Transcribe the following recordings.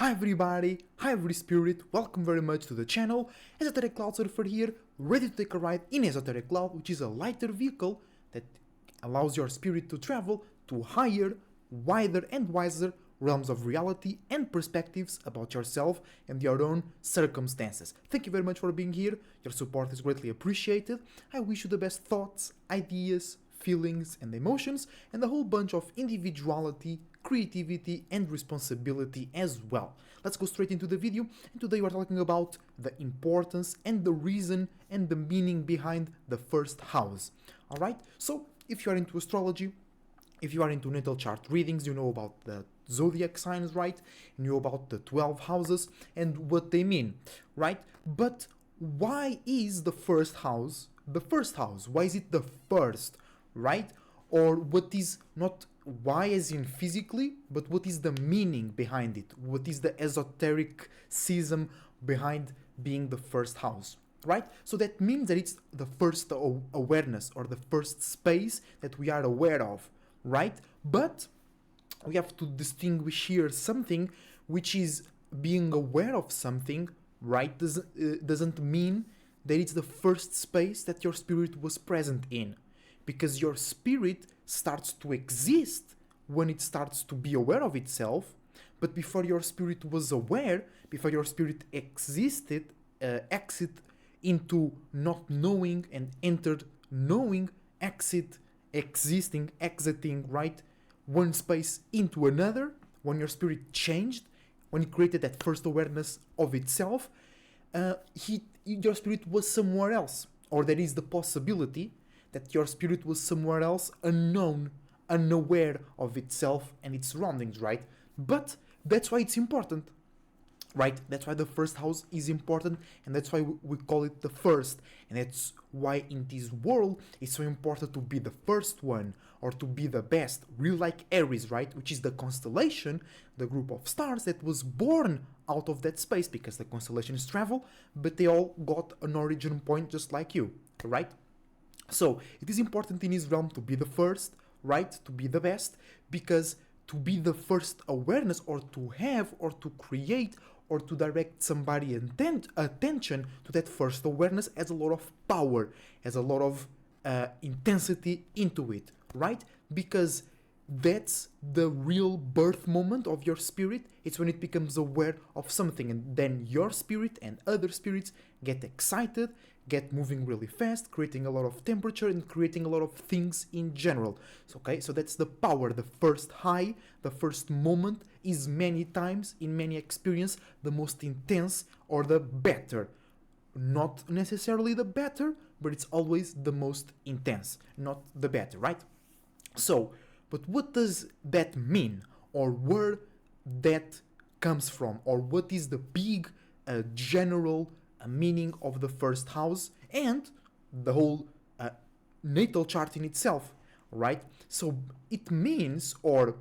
Hi everybody, hi every spirit, welcome very much to the channel. Esoteric Cloud Surfer here, ready to take a ride in Esoteric Cloud, which is a lighter vehicle that allows your spirit to travel to higher, wider and wiser realms of reality and perspectives about yourself and your own circumstances. Thank you very much for being here, your support is greatly appreciated. I wish you the best thoughts, ideas, feelings and emotions, and a whole bunch of individuality, creativity and responsibility as well. Let's go straight into the video, and today we're talking about the importance and the reason and the meaning behind the first house. Alright, so if you are into astrology, if you are into natal chart readings, you know about the zodiac signs, right? You know about the 12 houses and what they mean, right? But why is the first house the first house? Why is it the first? Right? Or what is not why as in physically, but what is the meaning behind it? What is the esotericism behind being the first house? Right? So that means that it's the first awareness or the first space that we are aware of, right? But we have to distinguish here something which is being aware of something, right? Doesn't mean that it's the first space that your spirit was present in. Because your spirit starts to exist when it starts to be aware of itself, but before your spirit was aware, before your spirit existed, exit into not knowing and entered knowing, exit, existing, exiting, right? One space into another, when your spirit changed, when it created that first awareness of itself, your spirit was somewhere else, or there is the possibility that your spirit was somewhere else, unknown, unaware of itself and its surroundings, right? But that's why it's important, right? That's why the first house is important, and that's why we call it the first. And that's why in this world it's so important to be the first one, or to be the best, real like Aries, right? Which is the constellation, the group of stars that was born out of that space, because the constellations travel, but they all got an origin point just like you, right? So it is important in his realm to be the first, right? To be the best, because to be the first awareness, or to have, or to create, or to direct somebody attention to that first awareness has a lot of power, has a lot of intensity into it, right? Because that's the real birth moment of your spirit. It's when it becomes aware of something, and then your spirit and other spirits get excited, get moving really fast, creating a lot of temperature and creating a lot of things in general. So, okay, so that's the power. The first high, the first moment is many times, in many experience, the most intense or the better. Not necessarily the better, but it's always the most intense, not the better, right? So, but what does that mean, or where that comes from, or what is the big general meaning of the first house and the whole natal chart in itself, right? So it means, or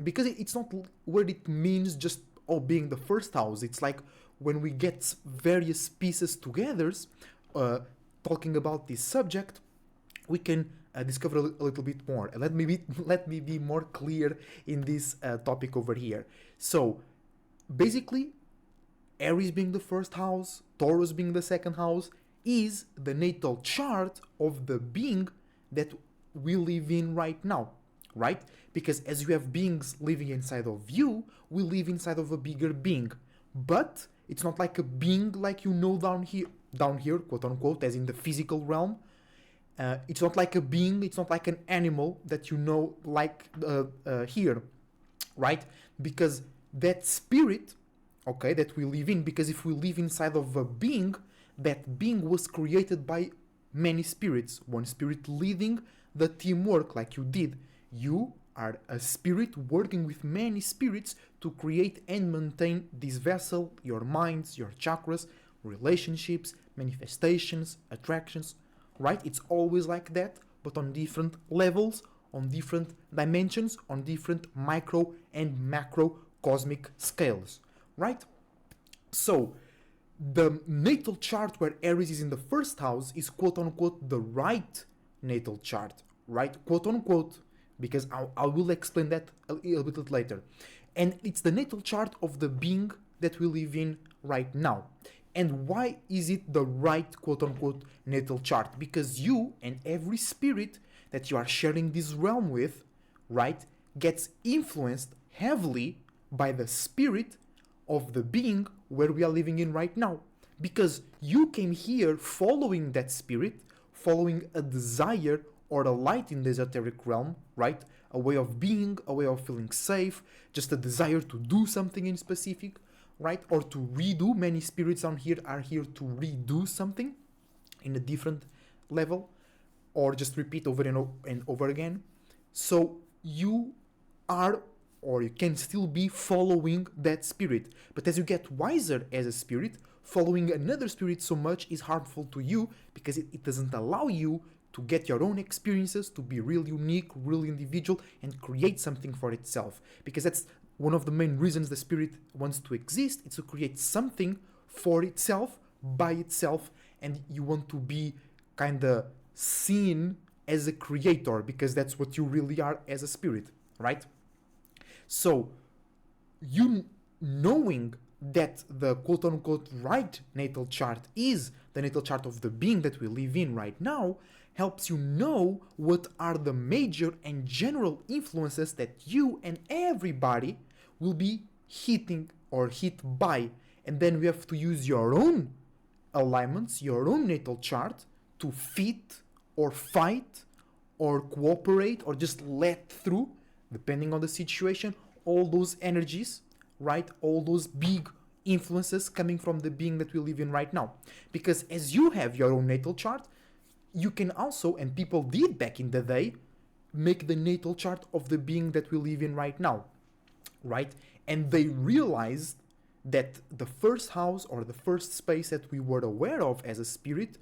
because it's not what it means just being the first house, it's like when we get various pieces together talking about this subject, we can discover a little bit more. And let me be more clear in this topic over here. So basically, Aries being the first house, Taurus being the second house, is the natal chart of the being that we live in right now, right? Because as you have beings living inside of you, we live inside of a bigger being. But it's not like a being like you know down here, quote unquote, as in the physical realm. It's not like a being, it's not like an animal that you know like here, right? Because that spirit, okay, that we live in, because if we live inside of a being, that being was created by many spirits, one spirit leading the teamwork like you did. You are a spirit working with many spirits to create and maintain this vessel, your minds, your chakras, relationships, manifestations, attractions, right? It's always like that, but on different levels, on different dimensions, on different micro and macro cosmic scales, right? So the natal chart where Aries is in the first house is quote unquote the right natal chart, right? Quote unquote, because I will explain that a little bit later. And it's the natal chart of the being that we live in right now. And why is it the right quote-unquote natal chart? Because you and every spirit that you are sharing this realm with, right, gets influenced heavily by the spirit of the being where we are living in right now. Because you came here following that spirit, following a desire or a light in the esoteric realm, right? A way of being, a way of feeling safe, just a desire to do something in specific, right? Or to redo. Many spirits on here are here to redo something in a different level, or just repeat over and over again. So you are, or you can still be following that spirit. But as you get wiser as a spirit, following another spirit so much is harmful to you because it doesn't allow you to get your own experiences, to be real unique, real individual, and create something for itself. Because that's one of the main reasons the spirit wants to exist, is to create something for itself, by itself, and you want to be kind of seen as a creator, because that's what you really are as a spirit, right? So, you knowing that the quote-unquote right natal chart is the natal chart of the being that we live in right now, helps you know what are the major and general influences that you and everybody will be hitting or hit by. And then we have to use your own alignments, your own natal chart, to fit or fight or cooperate or just let through, depending on the situation, all those energies, right? All those big influences coming from the being that we live in right now. Because as you have your own natal chart, you can also, and people did back in the day, make the natal chart of the being that we live in right now, right? And they realized that the first house or the first space that we were aware of as a spirit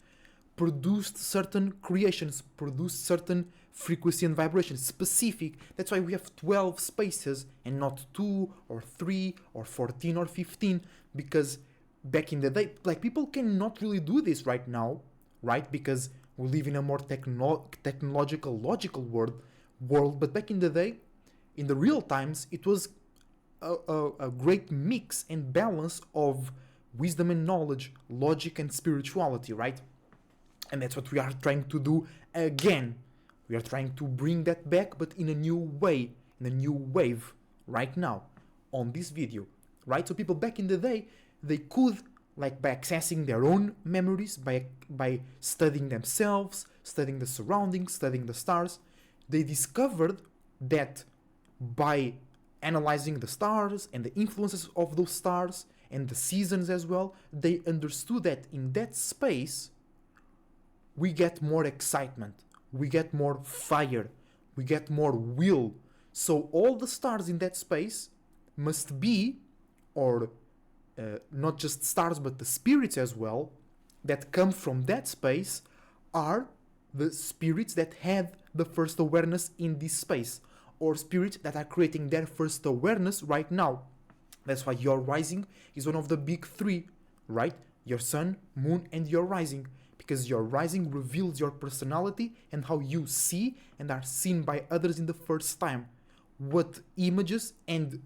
produced certain creations, produced certain frequency and vibration, specific. That's why we have 12 spaces and not 2 or 3 or 14 or 15, because back in the day, like, people cannot really do this right now, right? Because we live in a more technological, logical world. But back in the day, in the real times, it was a great mix and balance of wisdom and knowledge, logic and spirituality, right? And that's what we are trying to do again. We are trying to bring that back, but in a new way, in a new wave, right now, on this video, right? So people back in the day, they could, like, by accessing their own memories, by studying themselves, studying the surroundings, studying the stars, they discovered that by analyzing the stars and the influences of those stars and the seasons as well, they understood that in that space, we get more excitement, we get more fire, we get more will. So all the stars in that space must be, or not just stars but the spirits as well, that come from that space, are the spirits that had the first awareness in this space, or spirits that are creating their first awareness right now. That's why your rising is one of the big three, right? Your sun, moon, and your rising. Because your rising reveals your personality and how you see and are seen by others in the first time. What images and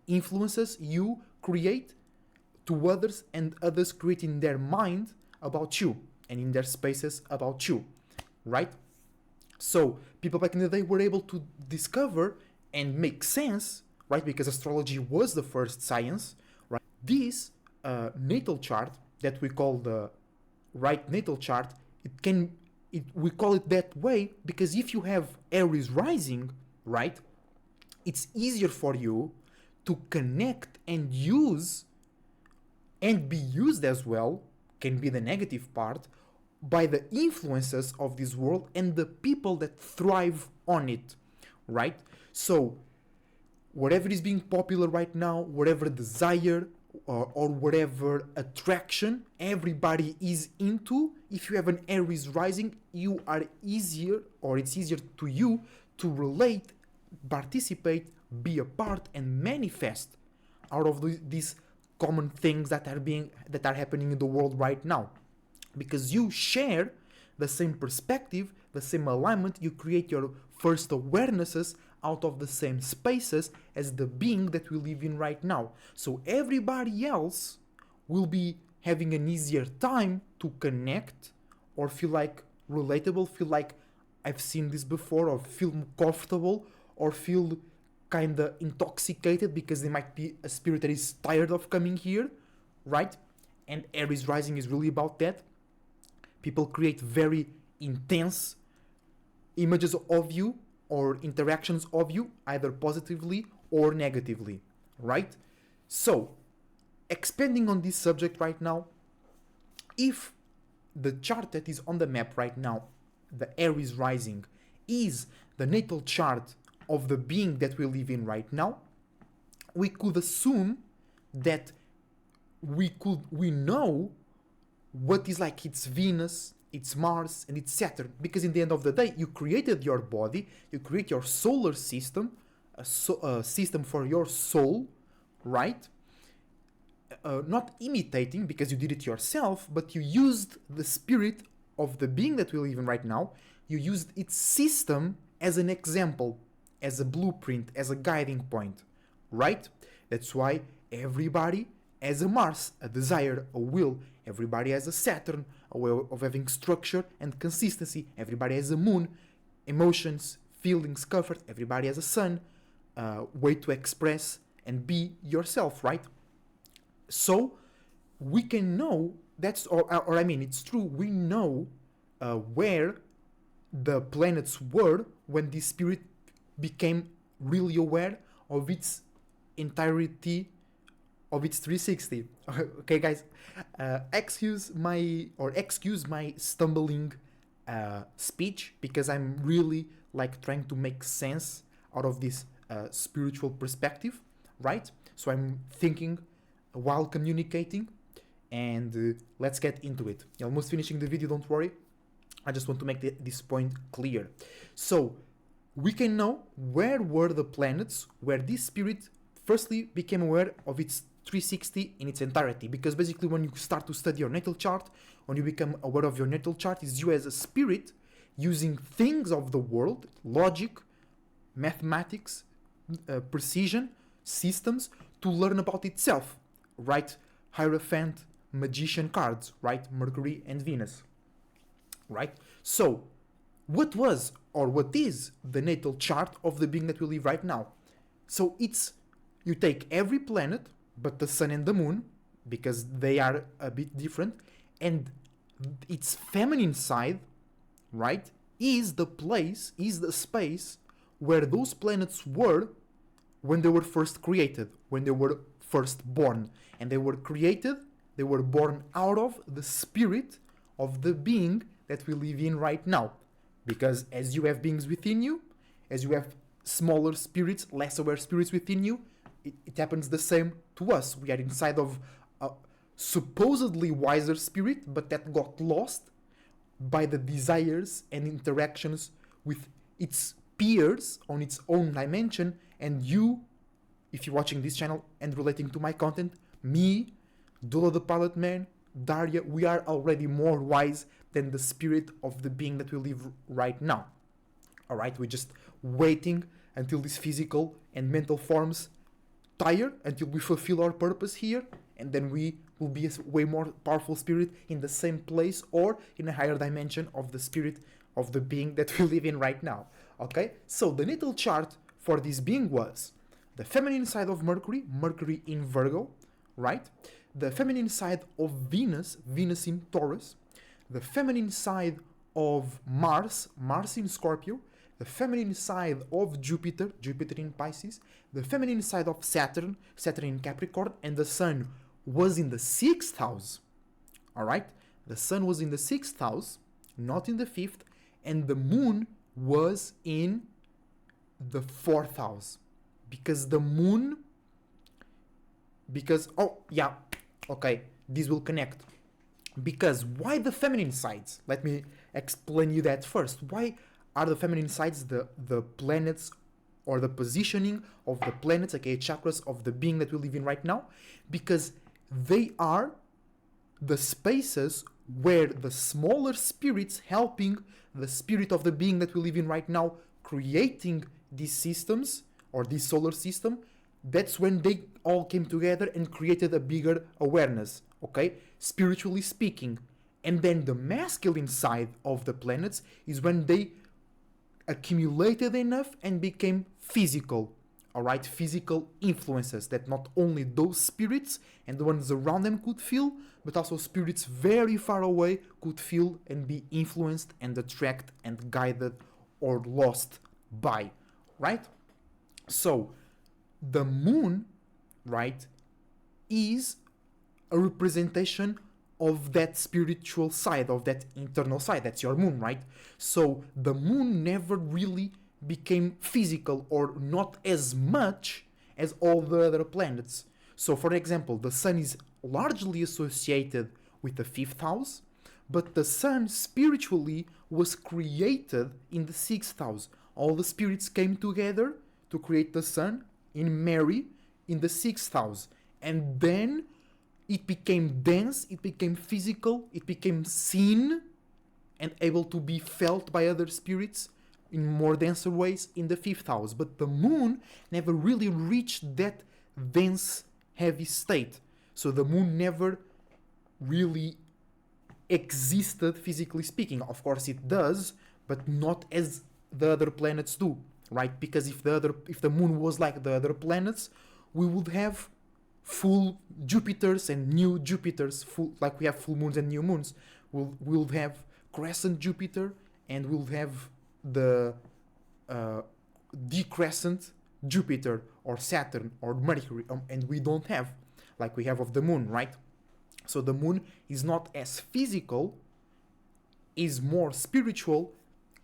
influences you create to others, and others create in their mind about you and in their spaces about you, right? So people back in the day were able to discover and make sense, right? Because astrology was the first science, right? This natal chart that we call the right natal chart, we call it that way because if you have Aries rising, right, it's easier for you to connect and use and be used as well, can be the negative part, by the influences of this world and the people that thrive on it, right? So whatever is being popular right now, whatever desire or whatever attraction everybody is into, if you have an Aries rising, you are easier, or it's easier to you to relate, participate, be a part, and manifest out of these common things that are happening in the world right now, because you share the same perspective, the same alignment. You create your first awarenesses out of the same spaces as the being that we live in right now. So everybody else will be having an easier time to connect or feel like relatable, feel like I've seen this before, or feel comfortable, or feel kind of intoxicated because there might be a spirit that is tired of coming here, right? And Aries rising is really about that. People create very intense images of you or interactions of you, either positively or negatively, right? So, expanding on this subject right now, if the chart that is on the map right now, the Aries rising, is the natal chart of the being that we live in right now, we could assume that we know what is like its Venus, its Mars, and its Saturn, because in the end of the day, you created your body, you create your solar system, a system for your soul, right? Not imitating because you did it yourself, but you used the spirit of the being that we live in right now. You used its system as an example, as a blueprint, as a guiding point, right? That's why everybody has a Mars, a desire, a will. Everybody has a Saturn, a way of having structure and consistency. Everybody has a Moon, emotions, feelings, comfort. Everybody has a Sun, way to express and be yourself, right? So we can know that's, or I mean, it's true. We know where the planets were when this spirit became really aware of its entirety, of its 360. Okay, guys, excuse my stumbling speech, because I'm really like trying to make sense out of this spiritual perspective, right? So I'm thinking while communicating, and let's get into it. Almost finishing the video, don't worry. I just want to make this point clear. So we can know where were the planets where this spirit firstly became aware of its 360 in its entirety, because basically when you start to study your natal chart, when you become aware of your natal chart, is you as a spirit using things of the world, logic, mathematics, precision, systems, to learn about itself, right? Hierophant, magician cards, right? Mercury and Venus, right? So what was or what is the natal chart of the being that we live right now? So it's, you take every planet but the sun and the moon, because they are a bit different, and its feminine side, right, is the place, is the space where those planets were when they were first created, when they were first born. And they were created, they were born out of the spirit of the being that we live in right now. Because as you have beings within you, as you have smaller spirits, less aware spirits within you, it happens the same to us. We are inside of a supposedly wiser spirit, but that got lost by the desires and interactions with its peers on its own dimension. And you, if you're watching this channel and relating to my content, me, Dula the Pilot Man, Daria, we are already more wise than the spirit of the being that we live right now. Alright, we're just waiting until these physical and mental forms tire, until we fulfill our purpose here, and then we will be a way more powerful spirit in the same place or in a higher dimension of the spirit of the being that we live in right now. Okay, so the natal chart for this being was the feminine side of Mercury, Mercury in Virgo, right? The feminine side of Venus, Venus in Taurus, the feminine side of Mars, Mars in Scorpio, the feminine side of Jupiter, Jupiter in Pisces, the feminine side of Saturn, Saturn in Capricorn, and the Sun was in the 6th house. Alright? The Sun was in the 6th house, not in the 5th, and the Moon was in the 4th house. Because the Moon, oh yeah, okay, this will connect. Because why the feminine sides? Let me explain you that first. Why are the feminine sides the planets, or the positioning of the planets, aka chakras of the being that we live in right now? Because they are the spaces where the smaller spirits helping the spirit of the being that we live in right now, creating these systems or this solar system, that's when they all came together and created a bigger awareness, okay, spiritually speaking. And then the masculine side of the planets is when they accumulated enough and became physical, all right, physical influences that not only those spirits and the ones around them could feel, but also spirits very far away could feel and be influenced and attracted and guided or lost by, right? So the moon, right, is a representation of that spiritual side, of that internal side. That's your moon, right? So the moon never really became physical, or not as much as all the other planets. So for example, the sun is largely associated with the fifth house, but the sun spiritually was created in the sixth house. All the spirits came together to create the sun in Mary in the sixth house, and then it became dense, it became physical, it became seen and able to be felt by other spirits in more denser ways in the fifth house. But the moon never really reached that dense, heavy state. So the moon never really existed physically speaking. Of course it does, but not as the other planets do, right? Because if the moon was like the other planets, we would have full Jupiters and new Jupiters, full, like we have full moons and new moons. We'll have crescent Jupiter, and we'll have the decrescent Jupiter or Saturn or Mercury, and we don't have like we have of the moon, right? So the moon is not as physical, is more spiritual,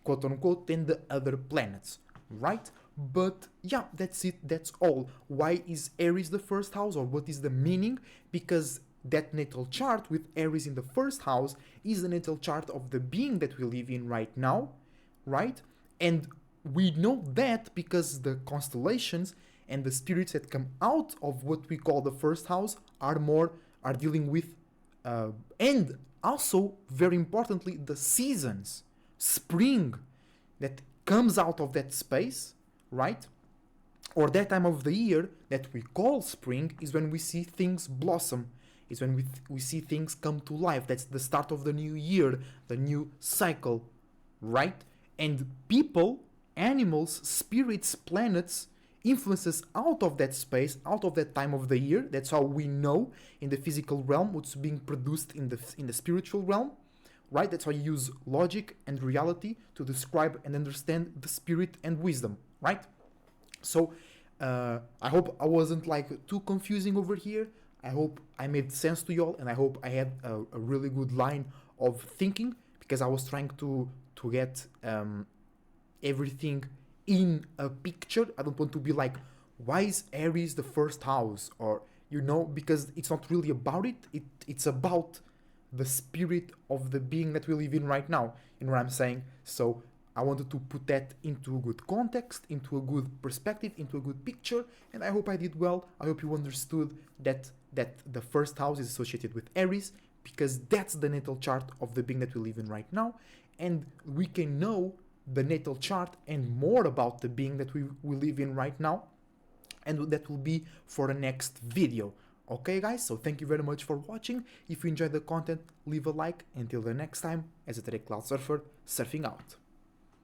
quote unquote, than the other planets, right? But yeah, that's it, that's all. Why is Aries the first house, or what is the meaning? Because that natal chart with Aries in the first house is the natal chart of the being that we live in right now, right? And we know that because the constellations and the spirits that come out of what we call the first house are dealing with and also, very importantly, the seasons, spring that comes out of that space, right? Or that time of the year that we call spring is when we see things blossom, is when we see things come to life. That's the start of the new year, the new cycle, right? And people, animals, spirits, planets, influences out of that space, out of that time of the year. That's how we know in the physical realm what's being produced in the spiritual realm, right? That's how you use logic and reality to describe and understand the spirit and wisdom, right? So I hope I wasn't like too confusing over here. I hope I made sense to y'all, and I hope I had a really good line of thinking, because I was trying to get everything in a picture. I don't want to be like, why is Aries the first house? Or, you know, because it's not really about it. It's about the spirit of the being that we live in right now. You know what I'm saying? So I wanted to put that into a good context, into a good perspective, into a good picture, and I hope I did well. I hope you understood that the first house is associated with Aries, because that's the natal chart of the being that we live in right now, and we can know the natal chart and more about the being that we live in right now, and that will be for the next video. Okay guys, so thank you very much for watching. If you enjoyed the content, leave a like. Until the next time, Esoteric Cloud Surfer, surfing out.